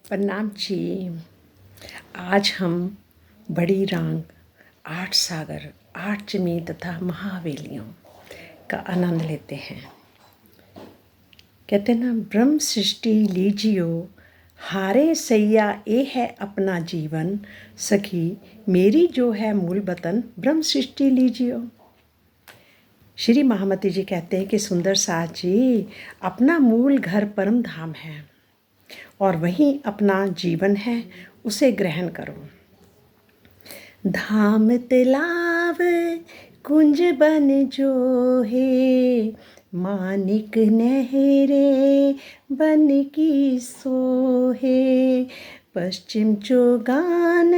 प्रणाम जी। आज हम बड़ी रांग, 8 सागर, 8 जमीन तथा महावेलियों का आनंद लेते हैं। कहते हैं ना, ब्रह्म सृष्टि लीजियो, हारे सैया ए है अपना जीवन, सखी मेरी जो है मूल वतन, ब्रह्म सृष्टि लीजियो। श्री महामती जी कहते हैं कि सुंदर साथ जी, अपना मूल घर परम धाम है और वहीं अपना जीवन है, उसे ग्रहण करो। धाम तिलाव कुंज बन जो है, मानिक नहरे बन की सोहे, पश्चिम चौगान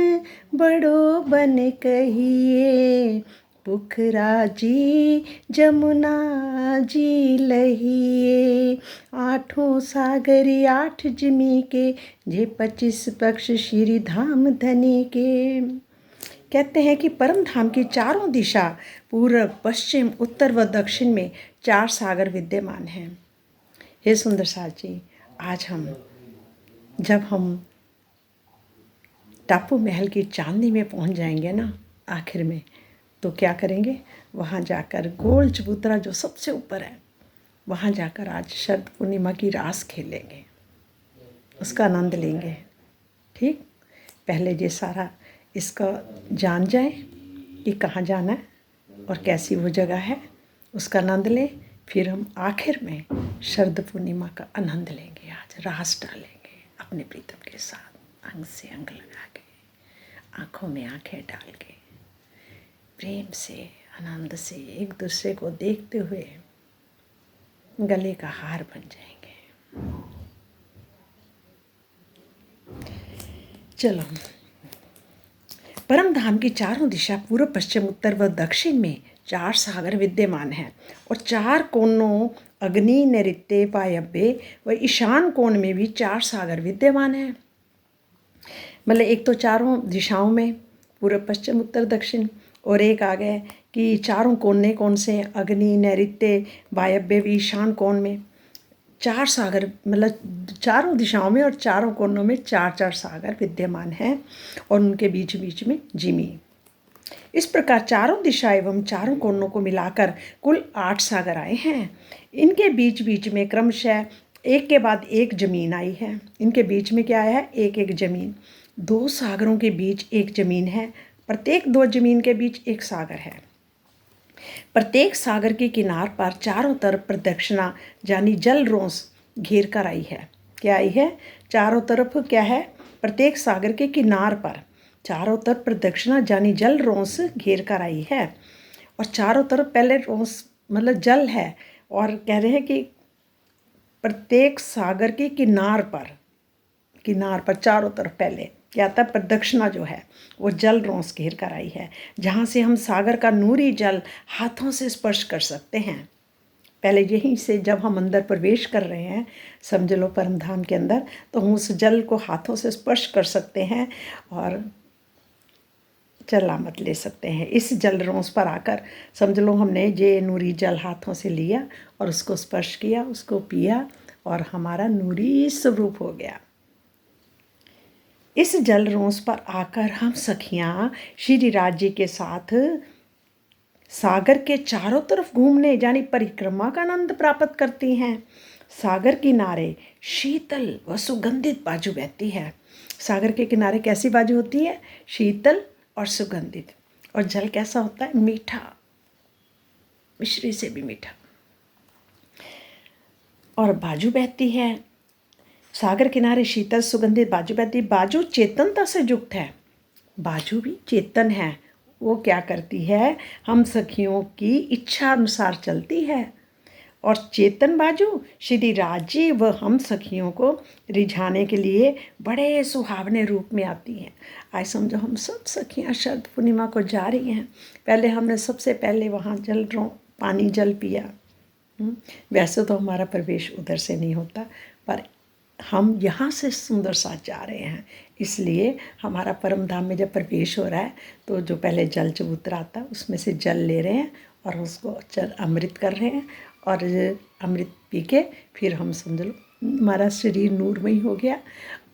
बड़ो बन कहिए, पुखरा जी जमुना जी लहिए, आठों सागरी 8 जिमी के, जे 25 पक्ष श्री धाम धनी के। कहते हैं कि परम धाम की चारों दिशा, पूर्व पश्चिम उत्तर व दक्षिण में 4 सागर विद्यमान हैं। हे सुंदर साथ जी, आज जब हम टापू महल की चांदनी में पहुंच जाएंगे ना आखिर में, तो क्या करेंगे, वहाँ जाकर गोल चबूतरा जो सबसे ऊपर है, वहाँ जाकर आज शरद पूर्णिमा की रास खेलेंगे, उसका आनंद लेंगे। ठीक, पहले ये सारा इसका जान जाए कि कहाँ जाना है और कैसी वो जगह है, उसका आनंद लें। फिर हम आखिर में शरद पूर्णिमा का आनंद लेंगे। आज रास डालेंगे अपने प्रीतम के साथ, अंग से अंग लगा के, आँखों में आँखें डाल के, प्रेम से आनंद से एक दूसरे को देखते हुए गले का हार बन जाएंगे। चलो, परम धाम की चारों दिशा, पूर्व पश्चिम उत्तर व दक्षिण में 4 सागर विद्यमान हैं और 4 कोनों अग्नि नैऋत्य वायव्य व ईशान कोण में भी 4 सागर विद्यमान हैं। मतलब एक तो चारों दिशाओं में पूर्व पश्चिम उत्तर दक्षिण, और एक आ गए कि चारों कोने कौन से, अग्नि नैऋत्य वायव्य ईशान कोण में 4 सागर, मतलब चारों दिशाओं में और चारों कोनों में 4-4 सागर विद्यमान हैं और उनके बीच बीच में जिमी। इस प्रकार चारों दिशा एवं चारों कोनों को मिलाकर कुल 8 सागर आए हैं। इनके बीच बीच में क्रमशः एक के बाद एक जमीन आई है। इनके बीच में क्या आया है, एक एक जमीन। 2 सागरों के बीच एक जमीन है, प्रत्येक 2 जमीन के बीच एक सागर है। प्रत्येक सागर के किनार पर चारों तरफ प्रदक्षिणा यानी जल रोंस घेर कर आई है। क्या आई है, चारों तरफ क्या है, प्रत्येक सागर के किनार पर चारों तरफ प्रदक्षिणा यानी जल रोंस घेर कर आई है। और चारों तरफ पहले रोंस मतलब जल है, और कह रहे हैं कि प्रत्येक सागर के किनार पर चारों तरफ पहले क्या था, प्रदक्षिणा जो है वो जल रोंस घेर कर आई है, जहाँ से हम सागर का नूरी जल हाथों से स्पर्श कर सकते हैं। पहले यहीं से जब हम अंदर प्रवेश कर रहे हैं, समझ लो परम धाम के अंदर, तो हम उस जल को हाथों से स्पर्श कर सकते हैं और चलामत ले सकते हैं। इस जल रोंस पर आकर समझ लो हमने ये नूरी जल हाथों से लिया और उसको स्पर्श किया, उसको पिया और हमारा नूरी स्वरूप हो गया। इस जल रोंस पर आकर हम सखियाँ श्री राज्य के साथ सागर के चारों तरफ घूमने यानी परिक्रमा का आनंद प्राप्त करती हैं। सागर किनारे शीतल व सुगंधित बाजू बहती है। सागर के किनारे कैसी बाजू होती है, शीतल और सुगंधित। और जल कैसा होता है, मीठा, मिश्री से भी मीठा। और बाजू बहती है, सागर किनारे शीतल सुगंधित बाजू बहती। बाजू चेतनता से युक्त है, बाजू भी चेतन है। वो क्या करती है, हम सखियों की इच्छा अनुसार चलती है। और चेतन बाजू श्री राज्य व हम सखियों को रिझाने के लिए बड़े सुहावने रूप में आती हैं। आज समझो हम सब सखियां शरद पूर्णिमा को जा रही हैं। पहले हमने सबसे पहले वहाँ पानी जल पिया। वैसे तो हमारा प्रवेश उधर से नहीं होता, पर हम यहाँ से सुंदर साथ जा रहे हैं, इसलिए हमारा परम धाम में जब प्रवेश हो रहा है तो जो पहले जल चबूतरा आता है उसमें से जल ले रहे हैं और उसको अमृत कर रहे हैं। और अमृत पी के फिर हम समझ लो हमारा शरीर नूरमय हो गया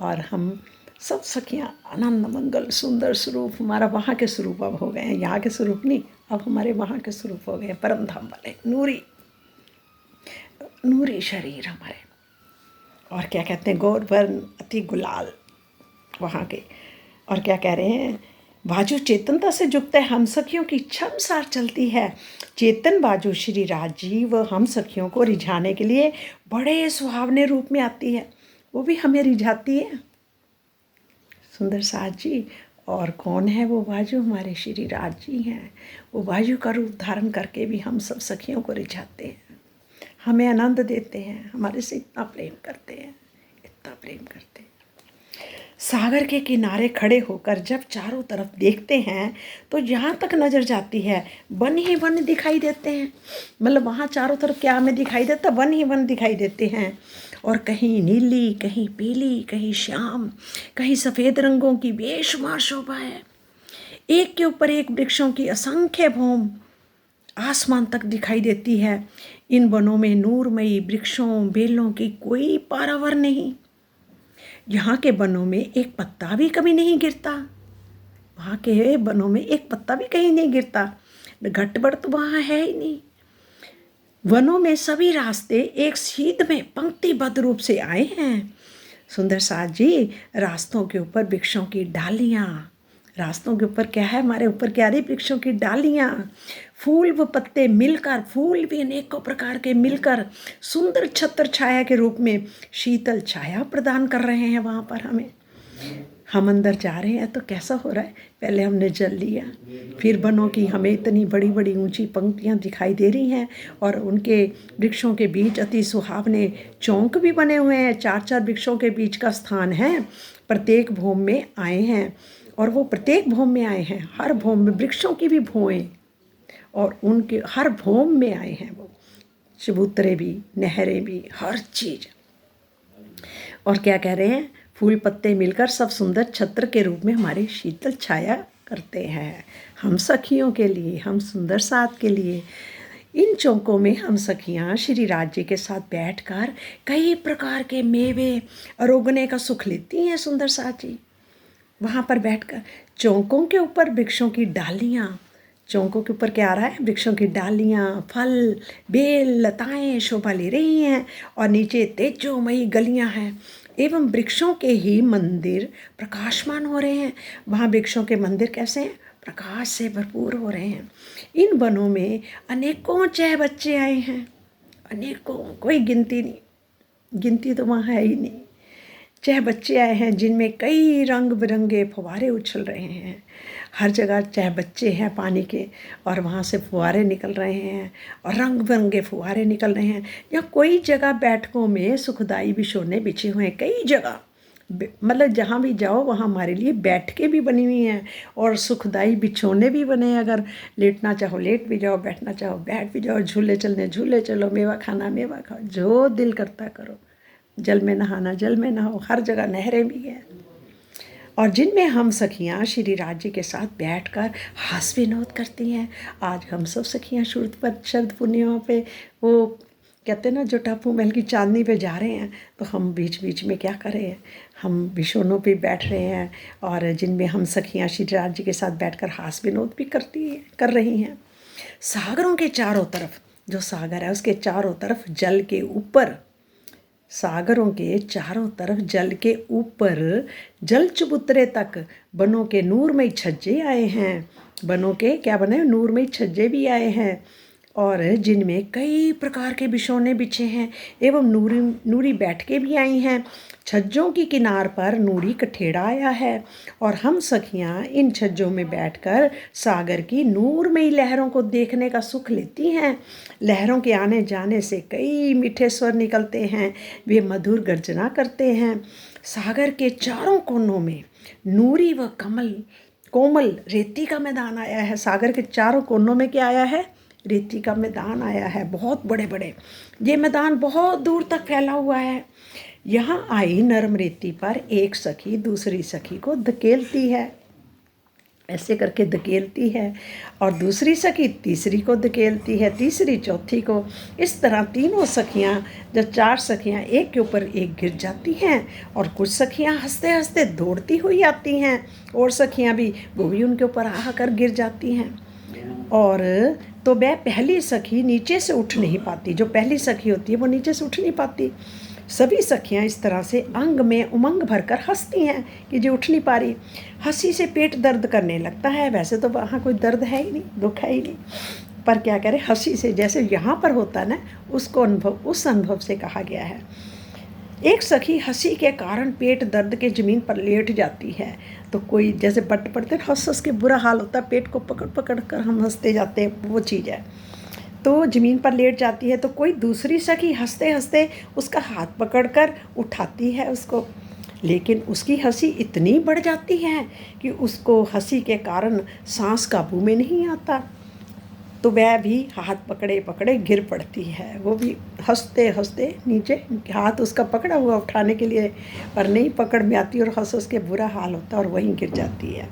और हम सब सखियाँ आनंद मंगल सुंदर स्वरूप हमारा वहाँ के स्वरूप अब हो गए हैं, यहाँ के स्वरूप नहीं, अब हमारे वहाँ के स्वरूप हो गए हैं, परम धाम वाले नूरी नूरी शरीर हमारे। और क्या कहते हैं, गौरवर्ण अति गुलाल वहाँ के। और क्या कह रहे हैं, बाजू चेतनता से युक्त है, हम सखियों की इच्छा अनुसार चलती है। चेतन बाजू श्री राजीव हम सखियों को रिझाने के लिए बड़े सुहावने रूप में आती है, वो भी हमें रिझाती है सुंदर साथ जी। और कौन है वो बाजू, हमारे श्री राज जी हैं। वो बाजू का रूप धारण करके भी हम सब सखियों को रिझाते हैं, हमें आनंद देते हैं, हमारे से इतना प्रेम करते हैं, इतना प्रेम करते हैं। सागर के किनारे खड़े होकर जब चारों तरफ देखते हैं तो जहाँ तक नज़र जाती है वन ही वन दिखाई देते हैं। मतलब वहाँ चारों तरफ क्या हमें दिखाई देता, वन ही वन दिखाई देते हैं। और कहीं नीली, कहीं पीली, कहीं श्याम, कहीं सफ़ेद रंगों की बेशुमार शोभा है। एक के ऊपर एक वृक्षों की असंख्य भौम आसमान तक दिखाई देती है। इन वनों में नूरमयी वृक्षों बेलों की कोई पारावर नहीं। यहाँ के वनों में एक पत्ता भी कभी नहीं गिरता, वहाँ के वनों में एक पत्ता भी कहीं नहीं गिरता, घटबड़ तो वहाँ है ही नहीं। वनों में सभी रास्ते एक सीध में पंक्तिबद्ध रूप से आए हैं। सुंदर साथ जी, रास्तों के ऊपर वृक्षों की डालियाँ, रास्तों के ऊपर क्या है, हमारे ऊपर क्या रही, वृक्षों की डालियाँ, फूल व पत्ते मिलकर, फूल भी अनेकों प्रकार के मिलकर सुंदर छत्र छाया के रूप में शीतल छाया प्रदान कर रहे हैं वहाँ पर हमें। हम अंदर जा रहे हैं तो कैसा हो रहा है, पहले हमने जल लिया, फिर वनों की हमें इतनी बड़ी बड़ी ऊंची पंक्तियाँ दिखाई दे रही हैं और उनके वृक्षों के बीच अति सुहावने चौक भी बने हुए हैं। 4-4 वृक्षों के बीच का स्थान है, प्रत्येक भौम में आए हैं। और वो प्रत्येक भौम में आए हैं, हर भौम में वृक्षों की भी भौएँ, और उनके हर भौम में आए हैं वो चबूतरे भी, नहरें भी, हर चीज़। और क्या कह रहे हैं, फूल पत्ते मिलकर सब सुंदर छत्र के रूप में हमारी शीतल छाया करते हैं हम सखियों के लिए, हम सुंदर साथ के लिए। इन चौकों में हम सखियाँ श्री राज्य के साथ बैठकर कई प्रकार के मेवे अरोगने का सुख लेती हैं सुंदर साथ जी। वहाँ पर बैठकर चौकों के ऊपर वृक्षों की डालियाँ, चौकों के ऊपर क्या आ रहा है, वृक्षों की डालियाँ, फल, बेल, लताएं शोभा ले रही हैं और नीचे तेजोमयी गलियाँ हैं एवं वृक्षों के ही मंदिर प्रकाशमान हो रहे हैं। वहाँ वृक्षों के मंदिर कैसे हैं, प्रकाश से भरपूर हो रहे हैं। इन वनों में अनेकों चह बच्चे आए हैं, अनेकों, कोई गिनती नहीं, गिनती तो वहाँ है ही नहीं। चह बच्चे आए हैं जिनमें कई रंग बिरंगे फुवारे उछल रहे हैं, हर जगह चह बच्चे हैं पानी के, और वहाँ से फुवारे निकल रहे हैं और रंग बिरंगे फुवारे निकल रहे हैं। या कोई जगह बैठकों में सुखदाई बिछौने बिछे हुए हैं, कई जगह, मतलब जहाँ भी जाओ वहाँ हमारे लिए बैठकें भी बनी हुई हैं और सुखदाई बिछौने भी बने हैं। अगर लेटना चाहो लेट भी जाओ, बैठना चाहो बैठ भी जाओ, झूले चलने झूले चलो, मेवा खाना मेवा खाओ, जो दिल करता करो, जल में नहाना जल में नहाओ, हर जगह नहरें भी हैं। और जिनमें हम सखियाँ श्री राज्य के साथ बैठकर हास विनोद करती हैं। आज हम सब सखियाँ शरद पूर्णिमा पे वो कहते हैं ना, जो टापू महल की चांदनी पे जा रहे हैं, तो हम बीच बीच में क्या करें, हम बिछौनों पे बैठ रहे हैं और जिनमें हम सखियाँ श्री राज्य के साथ बैठकर हास विनोद भी कर रही हैं। सागरों के चारों तरफ, जो सागर है उसके चारों तरफ जल के ऊपर, सागरों के चारों तरफ जल के ऊपर जल चबूतरे तक बनों के नूरमय छज्जे आए हैं। बनों के क्या बने, नूरमय छज्जे भी आए हैं और जिनमें कई प्रकार के बिछौने बिछे हैं एवं नूरी बैठकें भी आई हैं। छज्जों की किनार पर नूरी कठेड़ा आया है और हम सखियाँ इन छज्जों में बैठकर सागर की नूरमयी लहरों को देखने का सुख लेती हैं। लहरों के आने जाने से कई मीठे स्वर निकलते हैं, वे मधुर गर्जना करते हैं। सागर के चारों कोनों में नूरी व कोमल रेती का मैदान आया है। सागर के चारों कोनों में क्या आया है, रेती का मैदान आया है, बहुत बड़े बड़े। ये मैदान बहुत दूर तक फैला हुआ है। यहाँ आई नरम रेती पर एक सखी दूसरी सखी को धकेलती है। ऐसे करके धकेलती है, और दूसरी सखी तीसरी को धकेलती है, तीसरी चौथी को। इस तरह तीनों सखियां, जब 4 सखियां एक के ऊपर एक गिर जाती हैं, और कुछ सखियां हंसते हंसते दौड़ती हुई आती हैं, और सखियां भी वो भी उनके ऊपर आकर गिर जाती हैं। और तो वह पहली सखी नीचे से उठ नहीं पाती, जो पहली सखी होती है वो नीचे से उठ नहीं पाती। सभी सखियां इस तरह से अंग में उमंग भरकर हंसती हैं कि जो उठ नहीं पा रही। हंसी से पेट दर्द करने लगता है। वैसे तो वहाँ कोई दर्द है ही नहीं, दुख है ही नहीं, पर क्या करें, हंसी से जैसे यहाँ पर होता है ना, उसको अनुभव, उस अनुभव से कहा गया है। एक सखी हंसी के कारण पेट दर्द के ज़मीन पर लेट जाती है। तो कोई जैसे बट पड़ते हंस हंस के बुरा हाल होता है, पेट को पकड़ पकड़ कर हम हंसते जाते हैं, वो चीज़ है। तो ज़मीन पर लेट जाती है, तो कोई दूसरी सखी हंसते हंसते उसका हाथ पकड़कर उठाती है उसको, लेकिन उसकी हंसी इतनी बढ़ जाती है कि उसको हंसी के कारण सांस काबू में नहीं आता। तो वह भी हाथ पकड़े पकड़े गिर पड़ती है, वो भी हंसते हंसते नीचे, हाथ उसका पकड़ा हुआ उठाने के लिए, पर नहीं पकड़ में आती, और हंस हंस के बुरा हाल होता है, और वहीं गिर जाती है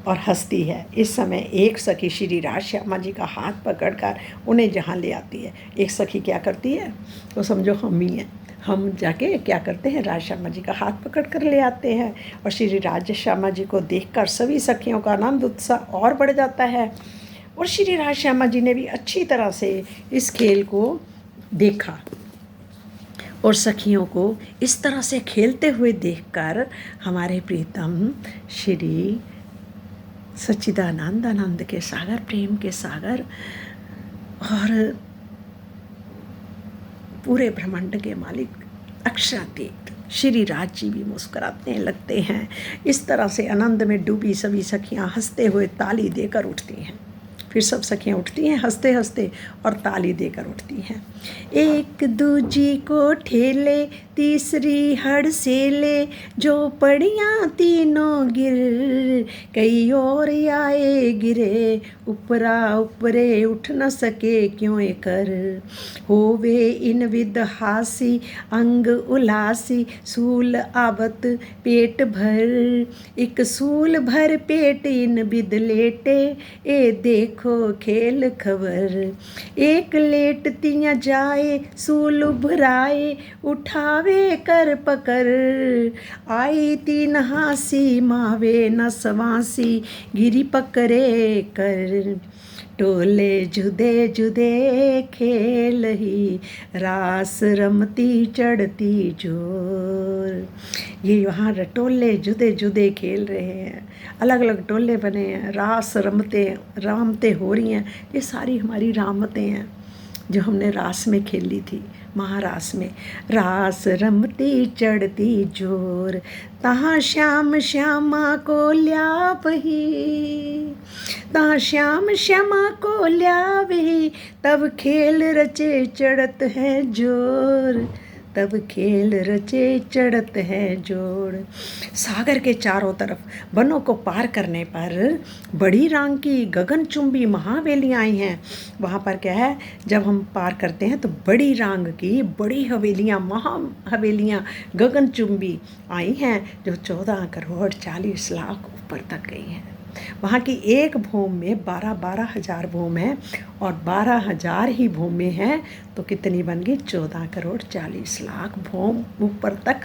और हंसती है। इस समय एक सखी श्री राज श्यामा जी का हाथ पकड़कर उन्हें जहाँ ले आती है। एक सखी क्या करती है, तो समझो हम ही हैं, हम जाके क्या करते हैं, राज श्यामा जी का हाथ पकड़ कर ले आते हैं, और श्री राज श्यामा जी को देखकर सभी सखियों का आनंद उत्साह और बढ़ जाता है। और श्री राज श्यामा जी ने भी अच्छी तरह से इस खेल को देखा, और सखियों को इस तरह से खेलते हुए देखकर हमारे प्रीतम श्री सच्चिदानंद आनंद के सागर, प्रेम के सागर और पूरे ब्रह्मांड के मालिक अक्षरातीत श्री राज जी भी मुस्कुराते लगते हैं। इस तरह से आनंद में डूबी सभी सखियां हंसते हुए ताली देकर उठती हैं। फिर सब सखियां उठती हैं हंसते हंसते और ताली देकर उठती हैं। एक दूजी को ठेले तीसरी हड़ से ले, जो पड़ियाँ तीनों गिर कई और आए गिरे, उपरा उपरे उठ न सके क्यों कर, होवे इन विद हासी अंग उलासी, सूल आवत पेट भर, एक सूल भर पेट इन बिद लेटे, ए देखो खेल खबर, एक लेटतियाँ जाए सूल उभराए, उठावे कर पकर, आई तीन हासी मावे न सवासी, गिरी पकड़े कर, टोले जुदे जुदे खेल ही, रास रमती चढ़ती जोर। ये यहाँ टोले जुदे जुदे खेल रहे हैं, अलग अलग टोले बने हैं, रास रामते हो रही हैं। ये सारी हमारी रामतें हैं जो हमने रास में खेली थी, महारास में। रास रमती चढ़ती जोर, तहाँ श्याम श्यामा को ल्यावही, तहाँ श्याम श्यामा को ल्यावही, तब खेल रचे चढ़त है जोर, तब खेल रचे चढ़त है जोड़। सागर के चारों तरफ वनों को पार करने पर बड़ी रांग की गगनचुंबी महावेलियाँ आई हैं। वहाँ पर क्या है, जब हम पार करते हैं तो बड़ी रांग की बड़ी हवेलियाँ, महा हवेलियाँ गगनचुंबी आई हैं, जो 14 करोड़ 40 लाख ऊपर तक गई हैं। वहाँ की एक भूमि में 12 हज़ार भूमि है, और 12,000 ही भूमि हैं तो कितनी बन गई, 14 करोड़ 40 लाख भूमि ऊपर तक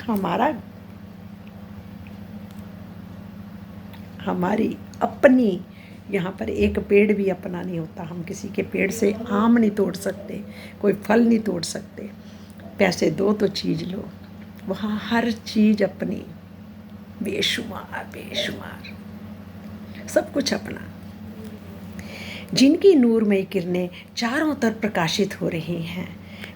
हमारी अपनी। यहाँ पर एक पेड़ भी अपना नहीं होता, हम किसी के पेड़ से आम नहीं तोड़ सकते, कोई फल नहीं तोड़ सकते, पैसे दो तो चीज़ लो। वहाँ हर चीज़ अपनी, बेशुमार बेशुमार सब कुछ अपना। जिनकी नूरमयी किरणें चारों तरफ प्रकाशित हो रही हैं,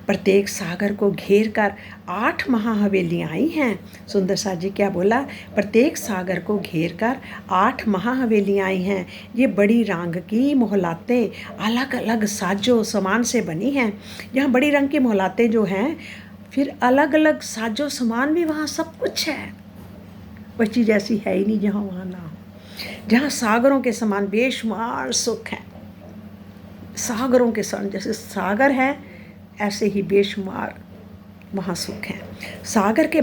प्रत्येक सागर को घेर कर 8 महाहवेलियाँ आई हैं। सुंदर सा जी क्या बोला, प्रत्येक सागर को घेर कर 8 महाहवेलियाँ आई हैं। ये बड़ी रंग की मोहलातें अलग अलग साजो सामान से बनी हैं। यहाँ बड़ी रंग की मोहलातें जो हैं, फिर अलग अलग साजो सामान भी वहाँ सब कुछ है। वह चीज़ ऐसी है ही नहीं जहाँ वहाँ ना हो। जहाँ सागरों के समान बेशुमार सुख है, सागरों के समान, जैसे सागर है ऐसे ही बेशुमार वहाँ सुख है। सागर के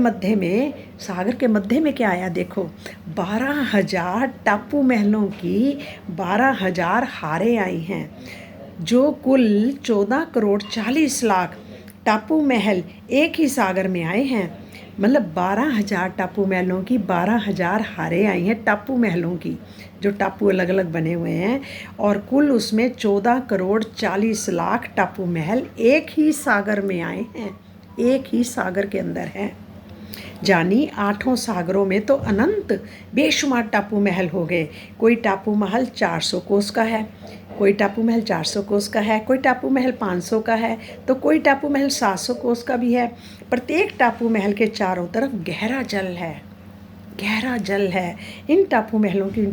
मध्य में क्या आया देखो, 12,000 टापू महलों की 12,000 हारें आई हैं, जो कुल 14,40,00,000 टापू महल एक ही सागर में आए हैं। मतलब 12,000 टापू महलों की 12,000 हारें आई हैं, टापू महलों की, जो टापू अलग अलग बने हुए हैं, और कुल उसमें 14,40,00,000 टापू महल एक ही सागर में आए हैं, एक ही सागर के अंदर हैं। जानी 8 सागरों में तो अनंत बेशुमार टापू महल हो गए। कोई टापू महल 400 कोस का है, कोई टापू महल 400 कोस का है, कोई टापू महल 500 का है, तो कोई टापू महल 700 कोस का भी है। प्रत्येक टापू महल के चारों तरफ गहरा जल है, गहरा जल है। इन टापू महलों की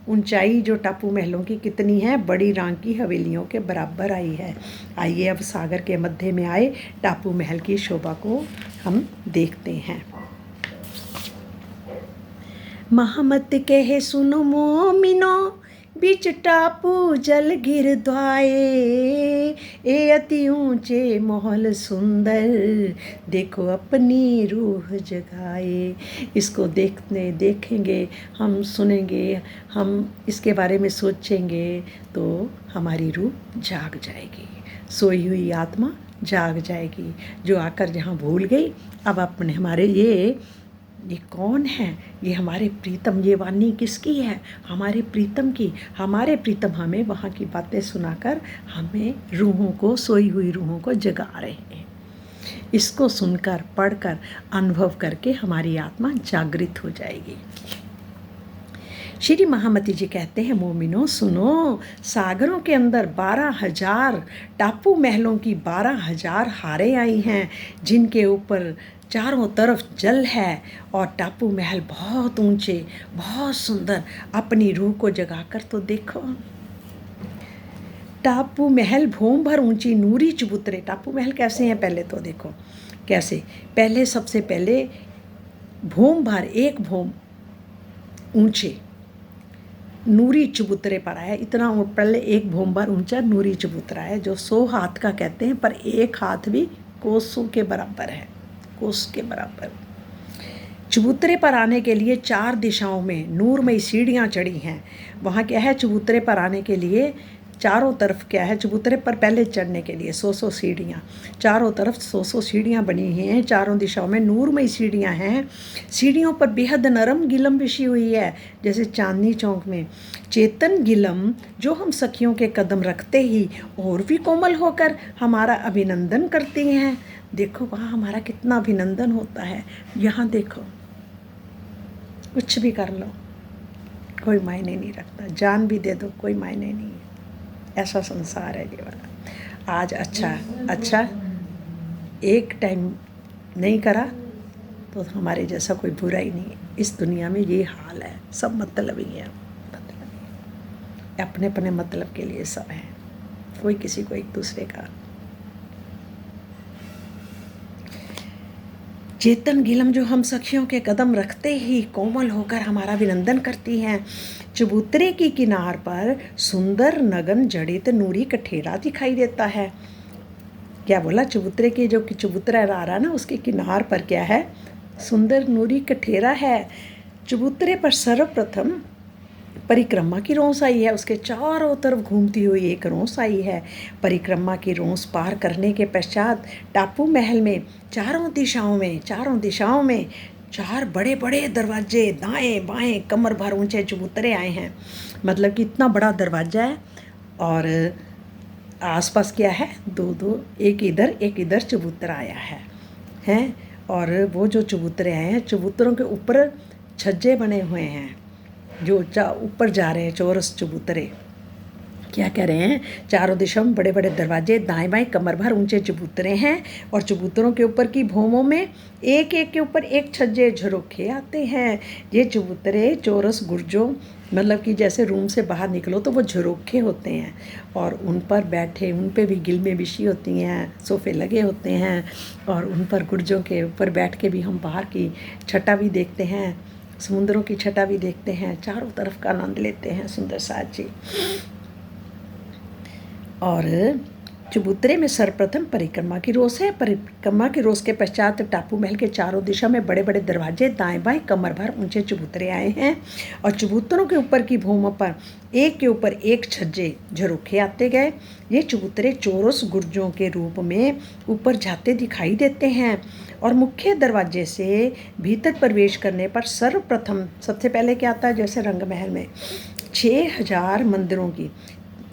ऊंचाई जो टापू महलों की कितनी है, बड़ी रांग की हवेलियों के बराबर आई है। आइए अब सागर के मध्य में आए टापू महल की शोभा को हम देखते हैं। महामत कहे सुनो मोमिनो, बीच टापू जल गिर द्वाए, ए अति ऊंचे महल सुंदर, देखो अपनी रूह जगाए। इसको देखेंगे, हम सुनेंगे, हम इसके बारे में सोचेंगे तो हमारी रूह जाग जाएगी, सोई हुई आत्मा जाग जाएगी, जो आकर जहाँ भूल गई। अब अपने हमारे ये कौन है, ये हमारे प्रीतम, ये वाणी किसकी है, हमारे प्रीतम की। हमारे प्रीतम हमें वहाँ की बातें सुनाकर हमें रूहों को, सोई हुई रूहों को जगा रहे हैं। इसको सुनकर, पढ़कर, अनुभव करके हमारी आत्मा जागृत हो जाएगी। श्री महामती जी कहते हैं, मोमिनो सुनो, सागरों के अंदर 12,000 टापू महलों की 12,000 हारें आई हैं, जिनके ऊपर चारों तरफ जल है, और टापू महल बहुत ऊंचे, बहुत सुंदर। अपनी रूह को जगाकर तो देखो। टापू महल भूम भर ऊंची नूरी चबूतरे। टापू महल कैसे हैं पहले तो देखो कैसे। पहले सबसे पहले भूम भर, एक भूम ऊंचे नूरी चबूतरे पर आया। इतना पहले एक भूम भर ऊंचा नूरी चबूतरा है, जो 100 हाथ का कहते हैं, पर एक हाथ भी कोसों के बराबर है, कोस के बराबर। चबूतरे पर आने के लिए 4 दिशाओं में नूरमयी सीढ़ियाँ चढ़ी हैं। वहाँ क्या है, चबूतरे पर आने के लिए चारों तरफ क्या है, चबूतरे पर पहले चढ़ने के लिए 100 सीढ़ियाँ, चारों तरफ 100 सीढ़ियाँ बनी हुई हैं। चारों दिशाओं में नूरमयी सीढ़ियाँ हैं। सीढ़ियों पर बेहद नरम गिलम बिछी हुई है, जैसे चांदनी चौक में। चेतन गिलम जो हम सखियों के कदम रखते ही और भी कोमल होकर हमारा अभिनंदन करती हैं। देखो वहाँ हमारा कितना अभिनंदन होता है। यहाँ देखो, कुछ भी कर लो कोई मायने नहीं रखता, जान भी दे दो कोई मायने नहीं है। ऐसा संसार है ये वाला। आज अच्छा एक टाइम नहीं करा तो हमारे जैसा कोई बुरा ही नहीं है। इस दुनिया में ये हाल है, सब मतलब ही है, अपने अपने मतलब के लिए सब है, कोई किसी को एक दूसरे का। चेतन गिलम जो हम सखियों के कदम रखते ही कोमल होकर हमारा अभिनंदन करती हैं। चबूतरे की किनार पर सुंदर नगन जड़ित नूरी कठेरा दिखाई देता है। क्या बोला, चबूतरे के जो चबूतरा आ रहा ना, उसके किनार पर क्या है, सुंदर नूरी कठेरा है। चबूतरे पर सर्वप्रथम परिक्रमा की रोंस आई है, उसके चारों तरफ घूमती हुई एक रोंस आई है। परिक्रमा की रोंस पार करने के पश्चात टापू महल में चारों दिशाओं में 4 बड़े बड़े दरवाजे, दाएं बाएं कमर भर ऊंचे चबूतरे आए हैं। मतलब कि इतना बड़ा दरवाजा है, और आसपास क्या है, 2 एक इधर चबूतरा आया है। और वो जो चबूतरे आए हैं, चबूतरों के ऊपर छज्जे बने हुए हैं, जो ऊपर जा रहे हैं चौरस चबूतरे। क्या कह रहे हैं, चारों दिशाओं में बड़े बड़े दरवाजे, दाएं बाएं कमर भर ऊंचे चबूतरे हैं, और चबूतरों के ऊपर की भूमों में एक के ऊपर एक छज्जे झरोखे आते हैं। ये चबूतरे चौरस गुर्जों, मतलब कि जैसे रूम से बाहर निकलो तो वो झरोखे होते हैं, और उन पर बैठे, उन पे भी गिलमें बिछी होती हैं, सोफ़े लगे होते हैं, और उन पर गुर्जों के ऊपर बैठ के भी हम बाहर की छटा भी देखते हैं, समुद्रों की छटा भी देखते हैं, चारों तरफ का आनंद लेते हैं। सुंदर साज जी। और चबूतरे में सर्वप्रथम परिक्रमा की रोस है। परिक्रमा की रोस के पश्चात टापू महल के चारों दिशा में बड़े बड़े दरवाजे, दाएं बाएं कमर भर ऊंचे चबूतरे आए हैं और चबूतरों के ऊपर की भूमि पर एक के ऊपर एक छज्जे झरोखे आते गए। ये चबूतरे चौरस गुर्जों के रूप में ऊपर जाते दिखाई देते हैं और मुख्य दरवाजे से भीतर प्रवेश करने पर सर्वप्रथम सबसे पहले क्या आता है, जैसे रंग महल में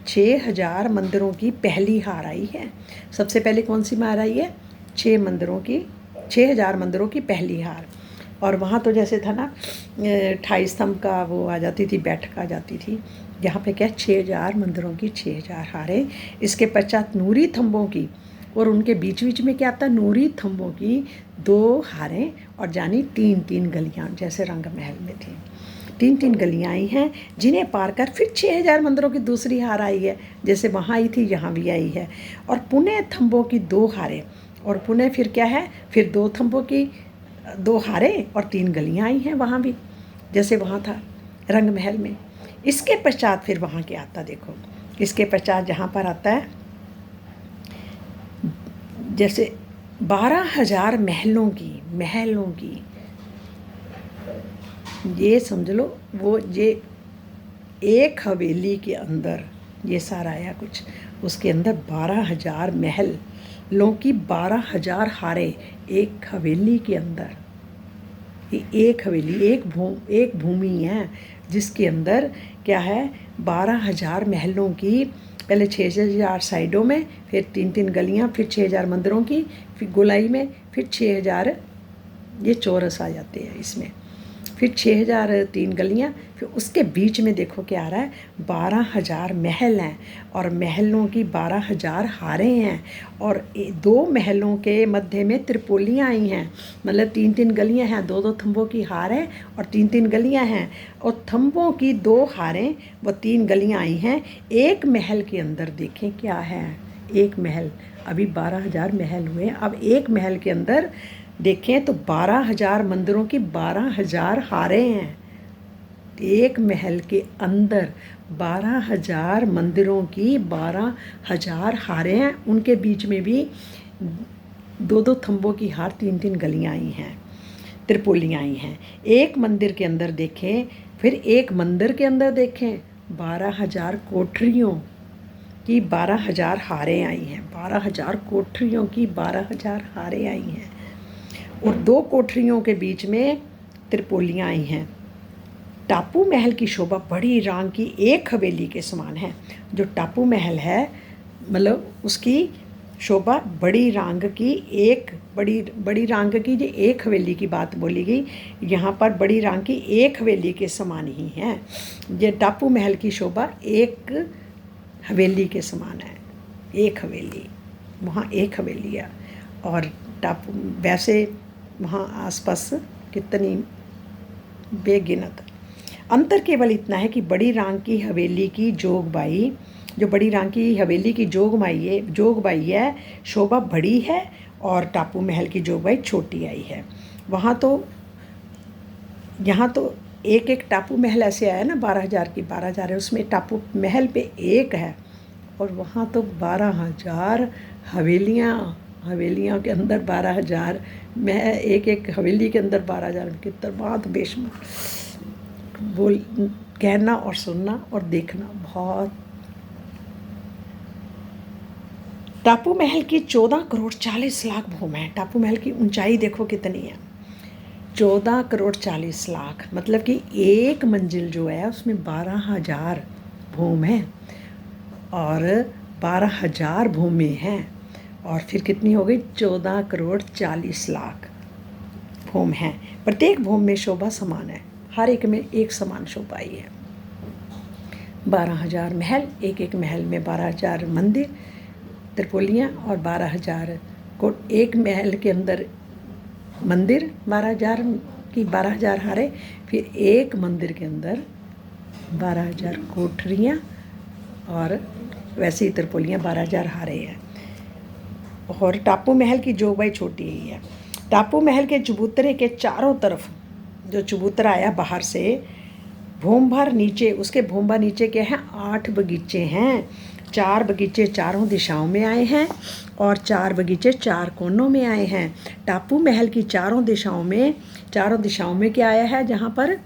6,000 मंदिरों की पहली हार आई है। सबसे पहले कौन सी हार आई है? 6,000 मंदिरों की पहली हार। और वहाँ तो जैसे था ना 28 स्तंभ का वो आ जाती थी, बैठक आ जाती थी। यहाँ पे क्या 6,000 मंदिरों की 6,000 हारें। इसके पश्चात नूरी थंबों की, और उनके बीच बीच में क्या आता, नूरी थंबों की 2 हारें और जानी 3-3 गलियाँ, जैसे रंग महल में थी 3-3 गलियाँ आई हैं, जिन्हें पार कर फिर 6,000 मंदिरों की दूसरी हार आई है, जैसे वहाँ आई थी यहाँ भी आई है। और पुनः थंबों की 2 हारें, और पुनः फिर क्या है, फिर 2 थंबों की 2 हारें और 3 गलियाँ आई हैं वहाँ भी, जैसे वहाँ था रंग महल में। इसके पश्चात फिर वहाँ क्या आता, देखो इसके पश्चात जहाँ पर आता है जैसे 12,000 महलों की ये समझ लो, वो ये एक हवेली के अंदर ये सारा आया कुछ, उसके अंदर 12,000 महलों की 12,000 हारें एक हवेली के अंदर। ये एक हवेली, एक भूमि है जिसके अंदर क्या है 12,000 महलों की, पहले 6,000 साइडों में, फिर 3-3 गलियां, फिर 6,000 मंदिरों की, फिर गोलाई में, फिर 6,000 ये चौरस आ जाते हैं इसमें, फिर 6,003 गलियाँ, फिर उसके बीच में देखो क्या आ रहा है 12,000 महल हैं और महलों की 12,000 हारें हैं और 2 महलों के मध्य में त्रिपोलियाँ आई हैं, मतलब 3-3 गलियाँ हैं, 2-2 थंबों की हार है और 3-3 गलियाँ हैं और थंबों की 2 हारें व 3 गलियाँ आई हैं। एक महल के अंदर देखें क्या है, एक महल, अभी 12,000 महल हुए, अब एक महल के अंदर देखें तो 12,000 मंदिरों की 12,000 हारें हैं। एक महल के अंदर 12,000 मंदिरों की 12,000 हारें हैं, उनके बीच में भी 2-2 थंबों की हार, 3-3 गलियां आई हैं, त्रिपोलियाँ आई हैं। एक मंदिर के अंदर देखें, फिर एक मंदिर के अंदर देखें 12,000 कोठरियों की 12,000 हारें आई हैं, 12,000 कोठरियों की 12,000 हारें आई हैं और 2 कोठरियों के बीच में त्रिपोलियाँ आई हैं। टापू महल की शोभा बड़ी रांग की एक हवेली के समान है। जो टापू महल है, मतलब उसकी शोभा बड़ी रांग की, एक बड़ी रांग की, जो एक हवेली की बात बोली गई, यहाँ पर बड़ी रांग की एक हवेली के समान ही है। ये टापू महल की शोभा एक हवेली के समान है, एक हवेली, वहाँ एक हवेली है और टापू, वैसे वहाँ आसपास कितनी बेगिनत। अंतर केवल इतना है कि बड़ी रांग की हवेली की जोगबाई, जो बड़ी रांग की हवेली की जोगबाई है शोभा बड़ी है और टापू महल की जोगबाई छोटी आई है। वहाँ तो, यहाँ तो एक एक टापू महल ऐसे आया ना 12,000 की 12,000 है, उसमें टापू महल पे एक है और वहाँ तो 12,000 हवेलियाँ के अंदर 12,000, मैं एक हवेली के अंदर 12,000 की बात बेशुमार बोल कहना और सुनना और देखना बहुत। टापू महल की 14 करोड़ 40 लाख भूमि है। टापू महल की ऊंचाई देखो कितनी है, 14 करोड़ 40 लाख, मतलब कि एक मंजिल जो है उसमें 12,000 भूमि है और 12,000 भूमि हैं और फिर कितनी हो गई 14 करोड़ 40 लाख भूमि हैं। प्रत्येक भूमि में शोभा समान है, हर एक में एक समान शोभा ही है। 12,000 महल, एक महल में 12,000 मंदिर त्रिपोलियाँ और 12,000 को, एक महल के अंदर मंदिर 12,000 की 12,000 हारें, फिर एक मंदिर के अंदर 12,000 कोठरियाँ और वैसे ही त्रिपोलियाँ 12,000 हारें हैं। और टापू महल की जोगबाई छोटी ही है। टापू महल के चबूतरे के चारों तरफ जो चबूतरा आया बाहर से, भूमभर नीचे, उसके भूमभर नीचे क्या है 8 बगीचे हैं 4 बगीचे चारों दिशाओं में आए हैं और 4 बगीचे 4 कोनों में आए हैं। टापू महल की चारों दिशाओं में क्या आया है, जहाँ पर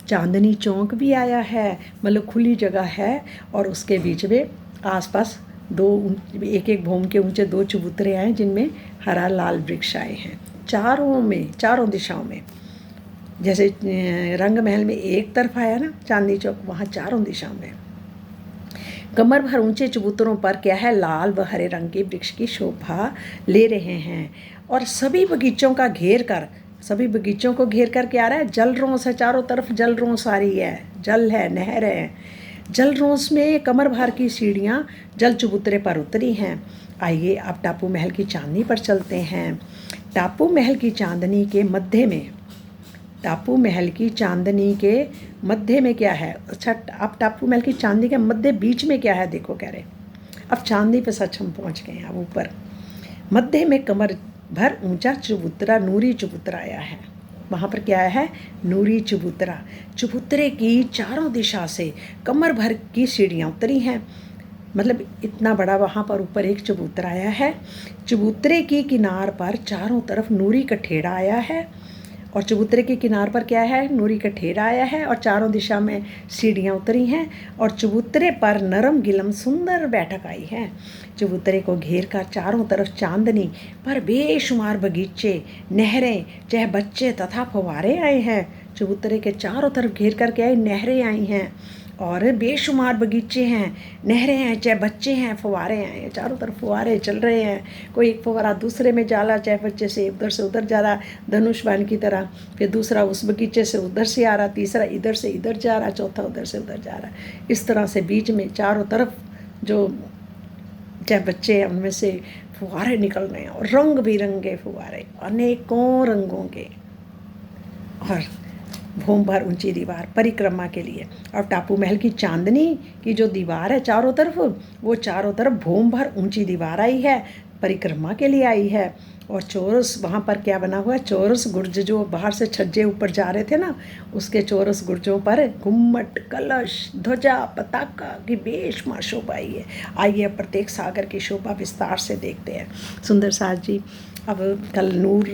चांदनी चौक भी आया है, मतलब खुली जगह है और उसके बीच में आसपास एक एक भौम के ऊंचे 2 चबूतरे आए जिनमें हरा लाल वृक्ष आए हैं चारों दिशाओं में। जैसे रंग महल में एक तरफ आया ना चांदनी चौक, वहाँ चारों दिशाओं में। कमर भर ऊंचे चबूतरों पर क्या है, लाल व हरे रंग के वृक्ष की शोभा ले रहे हैं। और सभी बगीचों को घेर कर क्या आ रहा है, जल रोंस है, चारों तरफ जल रोंस आ रही है, जल है, नहर है। जल रोंस में कमर भर की सीढ़ियाँ जल चबूतरे पर उतरी हैं। आइए अब टापू महल की चांदनी पर चलते हैं। टापू महल की चांदनी के मध्य में क्या है, अच्छा अब टापू महल की चांदनी के मध्य बीच में क्या है, देखो कह रहे अब चांदनी पे सच हम पहुंच गए हैं। अब ऊपर मध्य में कमर भर ऊंचा चबूतरा, नूरी चबूतरा आया है। वहाँ पर क्या है, नूरी चबूतरा। चबूतरे की चारों दिशा से कमर भर की सीढ़ियाँ उतरी हैं, मतलब इतना बड़ा वहाँ पर ऊपर एक चबूतरा आया है। चबूतरे की किनार पर चारों तरफ नूरी का ठेड़ा आया है और चबूतरे के किनार पर क्या है, नूरी का ठेरा आया है और चारों दिशा में सीढ़ियाँ उतरी हैं और चबूतरे पर नरम गिलम सुंदर बैठक आई है। चबूतरे को घेर कर चारों तरफ चांदनी पर बेशुमार बगीचे, नहरें, चाहे बच्चे तथा फव्वारे आए हैं। चबूतरे के चारों तरफ घेर कर क्या है, नहरें आई हैं और बेशुमार बगीचे हैं, नहरें हैं, चाहे बच्चे हैं, फव्वारे हैं, चारों तरफ फव्वारे चल रहे हैं। कोई एक फव्वारा दूसरे में जा रहा, चाहे बच्चे से उधर जा रहा धनुष बाण की तरह, फिर दूसरा उस बगीचे से उधर से आ रहा, तीसरा इधर से इधर जा रहा, चौथा उधर से उधर जा रहा। इस तरह से बीच में चारों तरफ जो चाहे बच्चे हैं उनमें से फव्वारे निकल रहे हैं और रंग बिरंगे फव्वारे, अनेकों रंगों के। और भूम भर ऊंची दीवार परिक्रमा के लिए। और टापू महल की चांदनी की जो दीवार है चारों तरफ, वो चारों तरफ भूम भर ऊंची दीवार आई है, परिक्रमा के लिए आई है। और चौरस वहाँ पर क्या बना हुआ है, चौरस गुर्ज जो बाहर से छज्जे ऊपर जा रहे थे ना, उसके चौरस गुर्जों पर घुम्मट, कलश, ध्वजा, पताका की बेशुमार शोभा आई है। आइए प्रत्येक सागर की शोभा विस्तार से देखते हैं। सुंदर साज जी अब कल नूर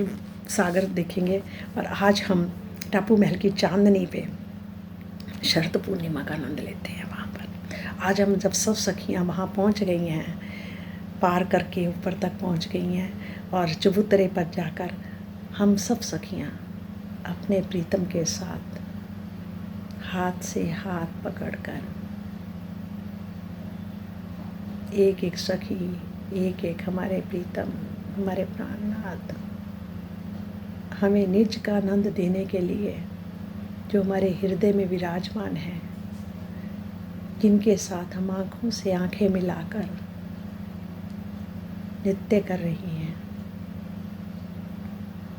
सागर देखेंगे और आज हम टापू महल की चांदनी पे शरद पूर्णिमा का आनंद लेते हैं। वहाँ पर आज हम जब सब सखियाँ वहाँ पहुँच गई हैं, पार करके ऊपर तक पहुँच गई हैं और चबूतरे पर जाकर हम सब सखियाँ अपने प्रीतम के साथ हाथ से हाथ पकड़कर एक एक सखी, एक एक हमारे प्रीतम, हमारे प्राणनाथ हमें निज का आनंद देने के लिए जो हमारे हृदय में विराजमान है, जिनके साथ हम आँखों से आँखें मिलाकर नृत्य कर रही हैं,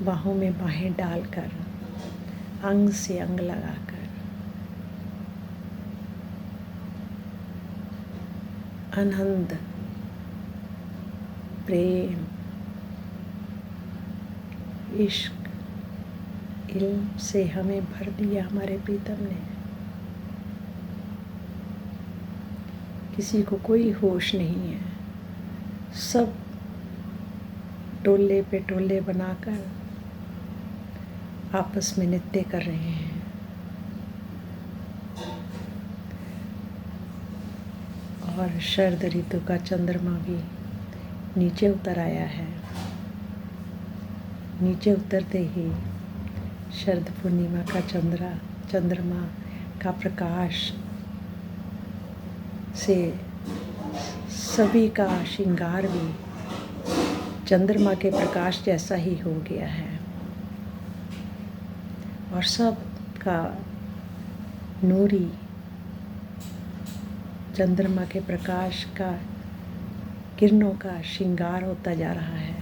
बाहों में बाहें डालकर, अंग से अंग लगाकर, आनंद, प्रेम, इश्क, इल्म से हमें भर दिया हमारे प्रीतम ने। किसी को कोई होश नहीं है, सब टोले पे टोले बनाकर आपस में नृत्य कर रहे हैं। और शरद ऋतु का चंद्रमा भी नीचे उतर आया है। नीचे उतरते ही शरद पूर्णिमा का चंद्रमा का प्रकाश से सभी का श्रृंगार भी चंद्रमा के प्रकाश जैसा ही हो गया है और सब का नूरी चंद्रमा के प्रकाश का किरणों का श्रृंगार होता जा रहा है।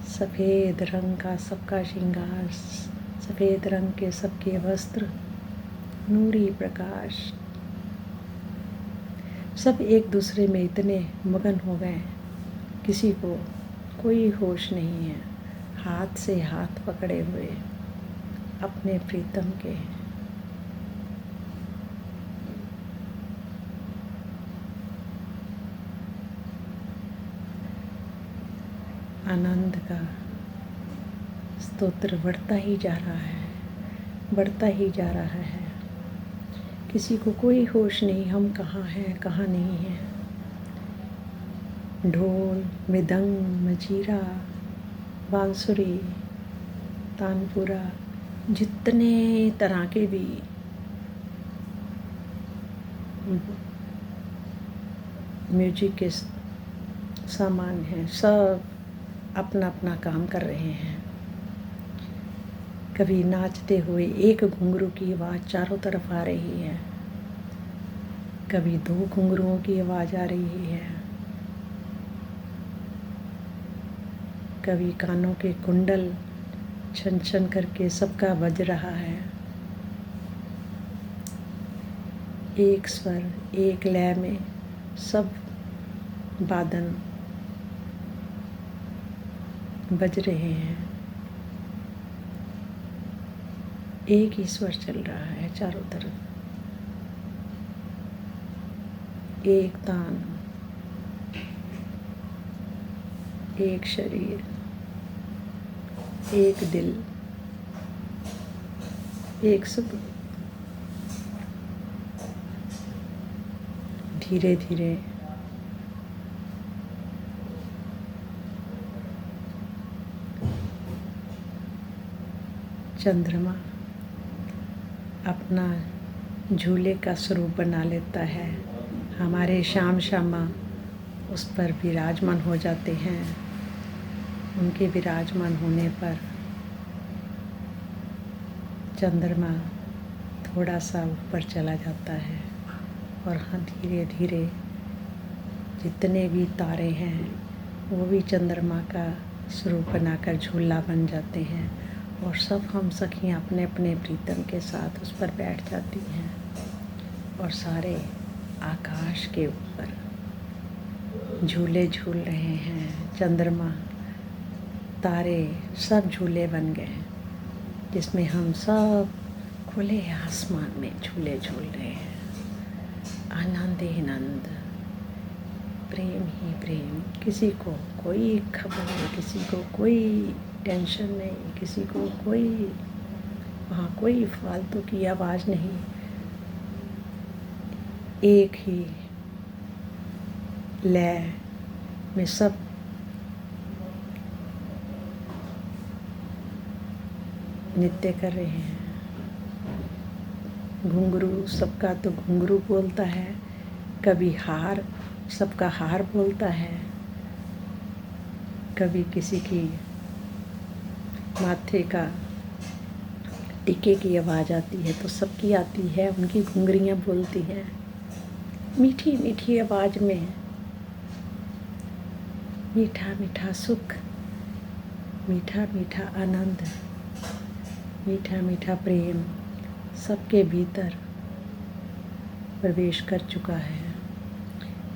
सफ़ेद रंग का सबका श्रृंगार, सफ़ेद रंग के सबके वस्त्र, नूरी प्रकाश, सब एक दूसरे में इतने मगन हो गए, किसी को कोई होश नहीं है, हाथ से हाथ पकड़े हुए अपने प्रीतम के। आनंद का स्तोत्र बढ़ता ही जा रहा है, बढ़ता ही जा रहा है। किसी को कोई होश नहीं हम कहाँ हैं कहाँ नहीं हैं। ढोल, मृदंग, मजीरा, बांसुरी, तानपुरा, जितने तरह के भी म्यूजिक के सामान हैं, सब अपना अपना काम कर रहे हैं। कभी नाचते हुए एक घुंघरू की आवाज़ चारों तरफ आ रही है, कभी 2 घुंघरुओं की आवाज़ आ रही है, कभी कानों के कुंडल छन छन करके सबका बज रहा है। एक स्वर, एक लय में सब वादन बज रहे हैं। एक ही स्वर चल रहा है चारों तरफ। एक तान, एक शरीर, एक दिल, एक सुख। धीरे धीरे चंद्रमा अपना झूले का स्वरूप बना लेता है। हमारे श्याम श्यामा उस पर विराजमान हो जाते हैं। उनके विराजमान होने पर चंद्रमा थोड़ा सा ऊपर चला जाता है और हाँ, धीरे धीरे जितने भी तारे हैं वो भी चंद्रमा का स्वरूप बनाकर झूला बन जाते हैं और सब हम सखियाँ अपने अपने प्रीतम के साथ उस पर बैठ जाती हैं और सारे आकाश के ऊपर झूले झूल रहे हैं। चंद्रमा, तारे सब झूले बन गए हैं जिसमें हम सब खुले आसमान में झूले झूल रहे हैं। आनंद ही आनंद, प्रेम ही प्रेम। किसी को कोई खबर नहीं, किसी को कोई टेंशन नहीं, किसी को कोई वहाँ कोई फालतू की आवाज़ नहीं। एक ही लय में सब नृत्य कर रहे हैं। घुंघरू सबका तो घुंघरू बोलता है, कभी हार सबका हार बोलता है, कभी किसी की माथे का टीके की आवाज़ आती है तो सबकी आती है, उनकी घुंघरियाँ बोलती हैं मीठी मीठी आवाज़ में। मीठा मीठा सुख, मीठा मीठा आनंद, मीठा मीठा प्रेम सबके भीतर प्रवेश कर चुका है।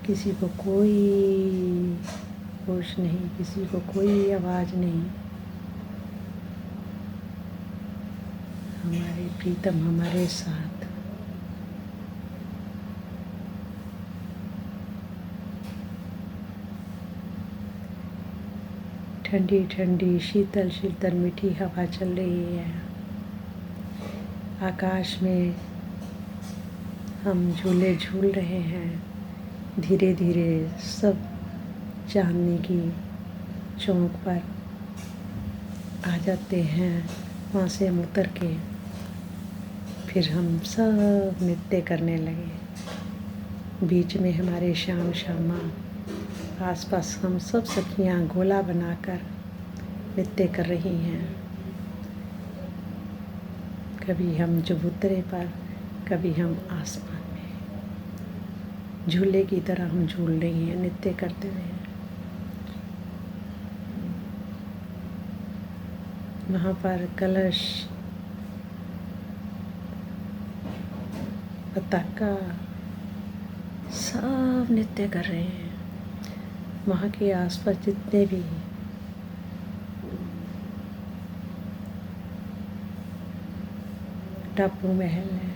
किसी को कोई होश नहीं, किसी को कोई आवाज़ नहीं। हमारे प्रीतम हमारे साथ। ठंडी ठंडी शीतल शीतल मीठी हवा चल रही है। आकाश में हम झूले झूल रहे हैं। धीरे धीरे सब चांदनी की चौक पर आ जाते हैं। वहाँ से हम उतर के फिर हम सब नृत्य करने लगे। बीच में हमारे श्याम श्यामा, आसपास हम सब सखियाँ गोला बनाकर नृत्य कर रही हैं। कभी हम चबूतरे पर, कभी हम आसमान में झूले की तरह हम झूल रही हैं, नृत्य करते हुए। वहाँ पर कलश, पताका सब नृत्य कर रहे हैं। वहाँ के आसपास जितने भी टापू महल हैं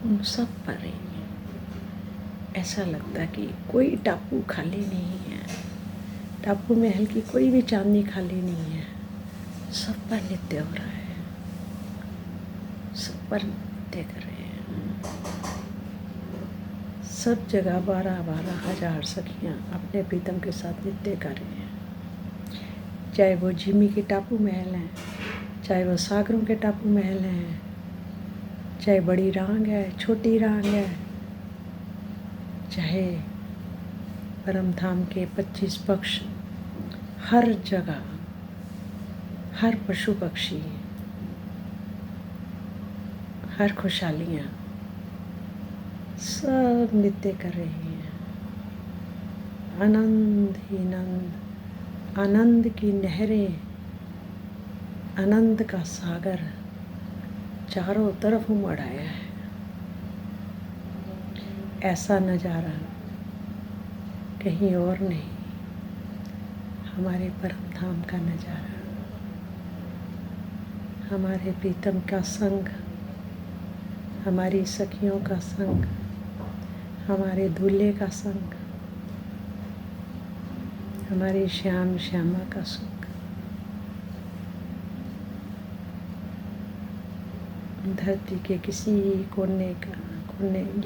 उन सब पर ऐसा लगता कि कोई टापू खाली नहीं है। टापू महल की कोई भी चांदनी खाली नहीं है, सब पर नृत्य हो रहा है, सब पर नृत्य कर रहे हैं। सब जगह 12,000 सखियाँ अपने प्रीतम के साथ नृत्य कर रही हैं। चाहे वो जिमी के टापू महल हैं, चाहे वो सागरों के टापू महल हैं, चाहे बड़ी रांग है, छोटी रांग है, चाहे परम धाम के 25 पक्ष, हर जगह हर पशु पक्षी, हर खुशहालियाँ सब नृत्य कर रही हैं। आनंद ही आनंद, आनंद की नहरें, आनंद का सागर चारों तरफ उमड़ आया है। ऐसा नज़ारा कहीं और नहीं, हमारे परम धाम का नज़ारा, हमारे प्रीतम का संग, हमारी सखियों का संग, हमारे दूल्हे का संग, हमारी श्याम श्यामा का सुख। धरती के किसी कोने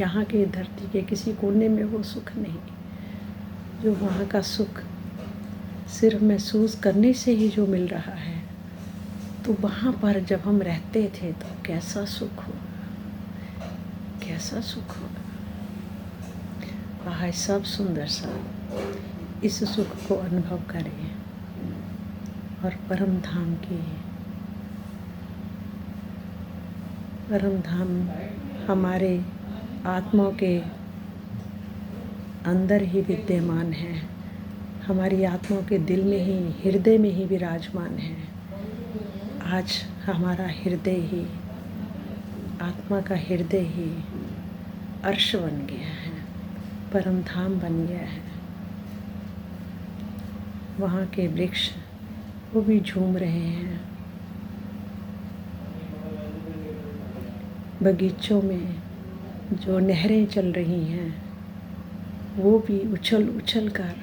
यहाँ के धरती के किसी कोने में वो सुख नहीं, जो वहाँ का सुख सिर्फ महसूस करने से ही जो मिल रहा है। तो वहाँ पर जब हम रहते थे तो कैसा सुख होगा, कैसा सुख होगा। वहाँ सब सुंदर सा इस सुख को अनुभव करें और परम धाम हमारे आत्मा के अंदर ही विद्यमान है, हमारी आत्मा के दिल में ही, हृदय में ही विराजमान है। आज हमारा हृदय ही, आत्मा का हृदय ही अर्श बन गया है, परम धाम बन गया है। वहाँ के वृक्ष वो भी झूम रहे हैं, बगीचों में जो नहरें चल रही हैं वो भी उछल उछल कर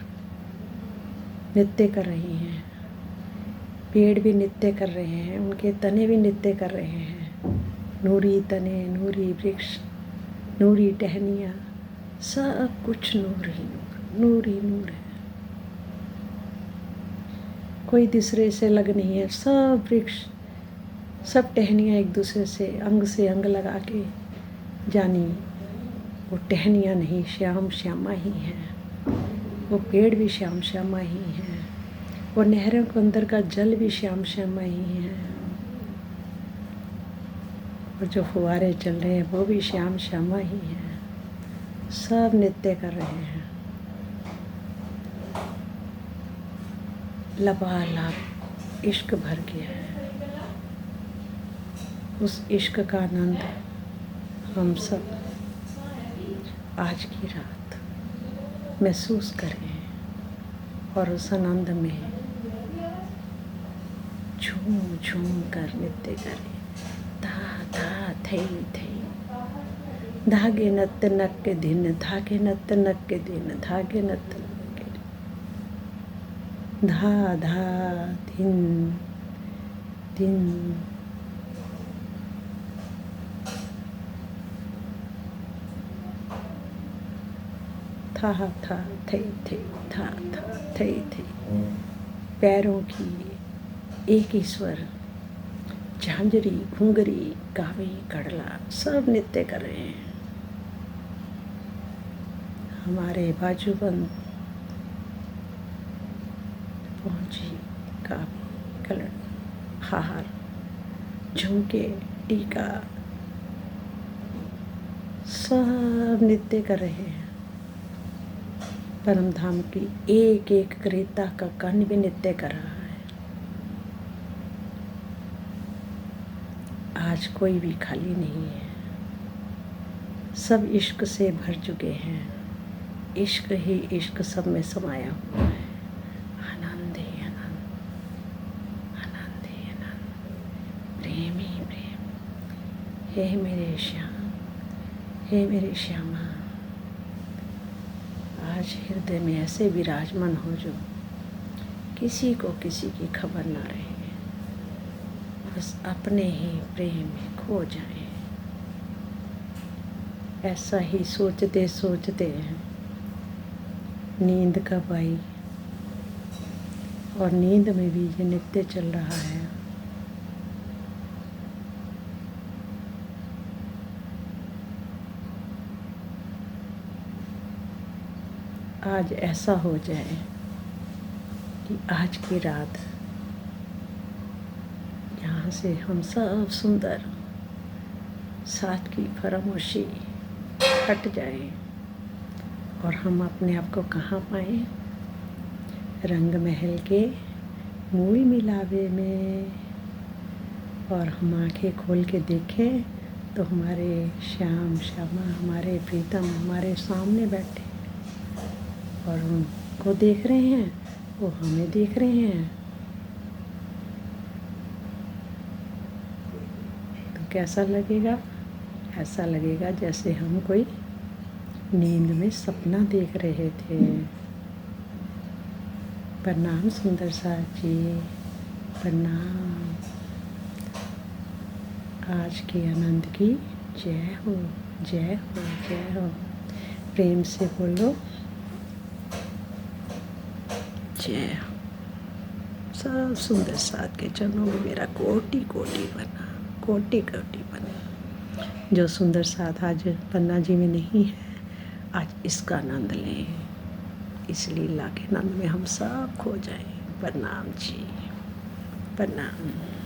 नृत्य कर रही हैं। पेड़ भी नृत्य कर रहे हैं, उनके तने भी नृत्य कर रहे हैं। नूरी तने, नूरी वृक्ष, नूरी टहनियाँ, सब कुछ नूर ही नूर, नूर ही नूर है। कोई दूसरे से लग नहीं है, सब वृक्ष, सब टहनियाँ एक दूसरे से अंग लगा के, जानी वो टहनियाँ नहीं, श्याम श्यामा ही हैं। वो पेड़ भी श्याम श्यामा ही हैं, वो नहरों के अंदर का जल भी श्याम श्यामा ही है, और जो फुहारे चल रहे हैं वो भी श्याम श्यामा ही हैं। सब नृत्य कर रहे हैं, लबालब इश्क भर गया है। उस इश्क का आनंद हम सब आज की रात महसूस करें और उस आनंद में झूम झूम कर नृत्य करें। धा धा थई थई, धागे नत नक के दिन, धागे नत नक के दिन, धागे नत नक के दिन, धा धा दिन दिन, था था थई थई, था था थई थई। पैरों की एक ईश्वर, झांझरी, घुंघरी, गावी, कड़ला, सब नृत्य कर रहे हैं। हमारे बाजूबंद, पहुंची, कावी, कलर, हार, झुमके, टीका, सब नृत्य कर रहे हैं। परम धाम की एक एक क्रेता का कण भी नृत्य कर रहा है। आज कोई भी खाली नहीं है, सब इश्क से भर चुके हैं। इश्क ही इश्क सब में समाया हुआ है। आनंद ही आनंद, आनंद ही आनंद, प्रेम ही प्रेम। हे मेरे श्याम, हे मेरी श्यामा, आज हृदय में ऐसे विराजमान हो जो किसी को किसी की खबर ना रहे, बस अपने ही प्रेम में खो जाएं। ऐसा ही सोचते सोचते नींद कब आई, और नींद में भी ये नृत्य चल रहा है। आज ऐसा हो जाए कि आज की रात यहाँ से हम सब सुंदर साथ की फरामोशी हट जाए और हम अपने आप को कहाँ पाएं, रंग महल के मूल मिलावे में। और हम आँखें खोल के देखें तो हमारे श्याम श्यामा, हमारे प्रीतम हमारे सामने बैठे और उनको देख रहे हैं, वो हमें देख रहे हैं। तो कैसा लगेगा? ऐसा लगेगा जैसे हम कोई नींद में सपना देख रहे थे। प्रणाम सुंदर साथ जी, प्रणाम। आज के आनंद की जय हो, जय हो, जय हो। प्रेम से बोलो जय हो। सब सुंदर साथ के चरणों में मेरा कोटि कोटि बना, कोटि कोटि बना। जो सुंदर साथ आज पन्ना जी में नहीं है, आज इसका आनंद लें। इस लीला के आनंद में हम सब खो जाएं। प्रणाम जी, प्रणाम।